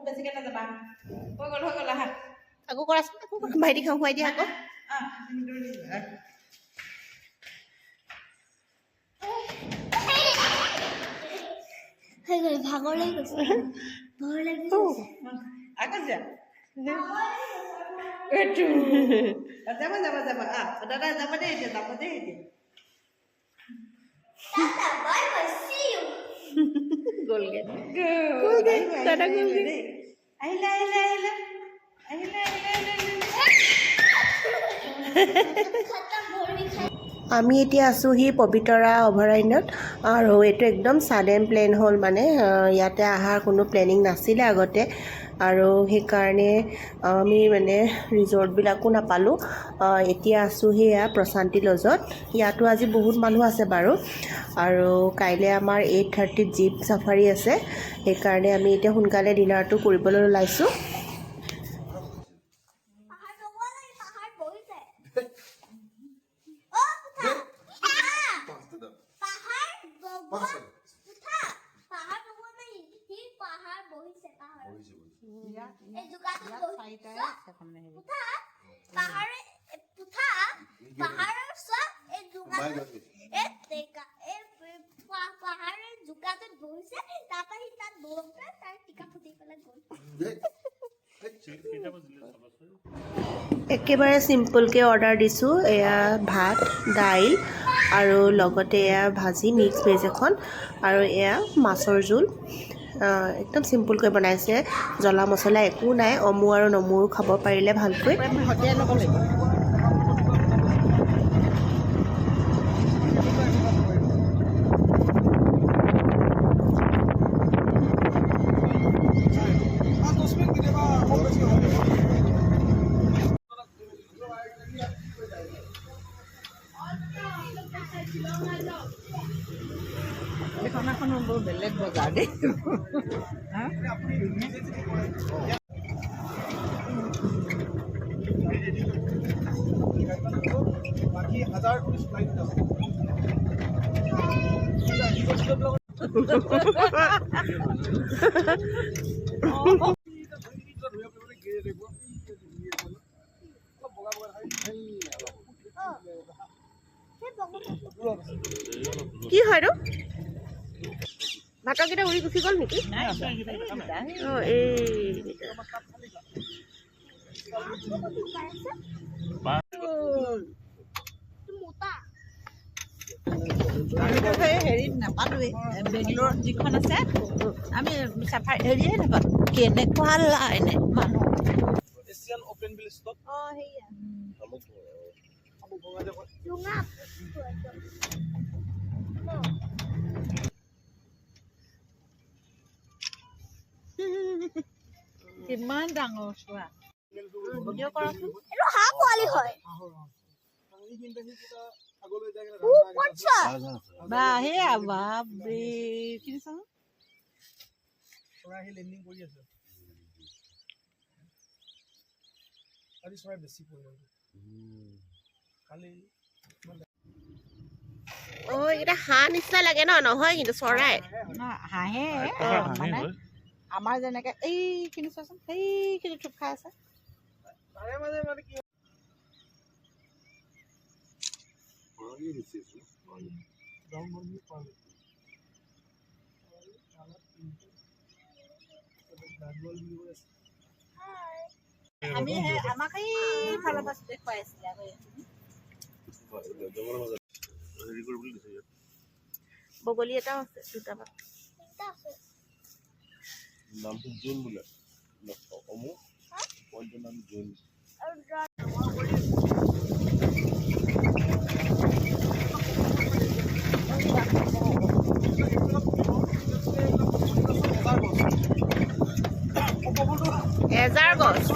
বেছিকে নাযাবা হৈ গ'ল আহা আকৌ কৰাচোন আকৌ ভাইটি খাওঁ খুৱাই দিয়া আকৌ ভাগৰ লাগি গৈছে আকৌ যা এইটো যাবা দাদা যাব দেই এতিয়া গ'লগে দাদা গ'লগে আহিলে আমি এতিয়া আছোঁহি পবিতৰা অভয়াৰণ্যত আৰু এইটো একদম ছাডেন প্লেন হ'ল মানে ইয়াতে অহাৰ কোনো প্লেনিং নাছিলে আগতে আৰু সেইকাৰণে আমি মানে ৰিজৰ্টবিলাকো নাপালোঁ এতিয়া আছোঁহি এয়া প্ৰশান্তি লজত ইয়াতো আজি বহুত মানুহ আছে বাৰু আৰু কাইলৈ আমাৰ 8:30 জীপ চাফাৰী আছে সেইকাৰণে আমি এতিয়া সোনকালে ডিনাৰটো কৰিবলৈ ওলাইছোঁ একেবাৰে চিম্পলকৈ অৰ্ডাৰ দিছোঁ এয়া ভাত দাইল আৰু লগতে এয়া ভাজি মিক্স ভেজ এখন আৰু এয়া মাছৰ জোল একদম চিম্পলকৈ বনাইছে জ্বলা মছলা একো নাই অমু আৰু নমুৰো খাব পাৰিলে ভালকৈ বেলেগ বজাৰ দেই কি হয়তো ভাতৰকেইটা উৰি গুচি গ'ল নেকি হেৰিত নাপালোৱেই বেংগলোৰত যিখন আছে আমি চাফাৰী হেৰিয়ে নাপালো কেনেকুৱা লাইন মানুহ এছিয়ান অপেন বিল ষ্টপ কিমান ডাঙৰ চোৱা ভিডিঅ' কৰাচোন এইটো হাঁহ পোৱালি হয় বা সেয়া বাপৰে কি চাওঁ চৰাই লেণ্ডিং কৰি আছে আজি চৰাই বেছি পৰিমাণে কালি এইকেইটা হাঁহ নিচিনা লাগে নহয় কিন্তু চৰাই হাঁহে মানে আমাৰ যেনেকে এইখিনি চোৱাচোন সেইখিনি থুপ খাই আছে তাৰে মাজে মানে কি আমি আমাক এইফালৰ পৰা দেখুৱাই আছিলে বগলী এটাও আছে দুটামান নামটো জোন বোলে অমুক পইণ্টৰ নাম জোন এজাৰ গছ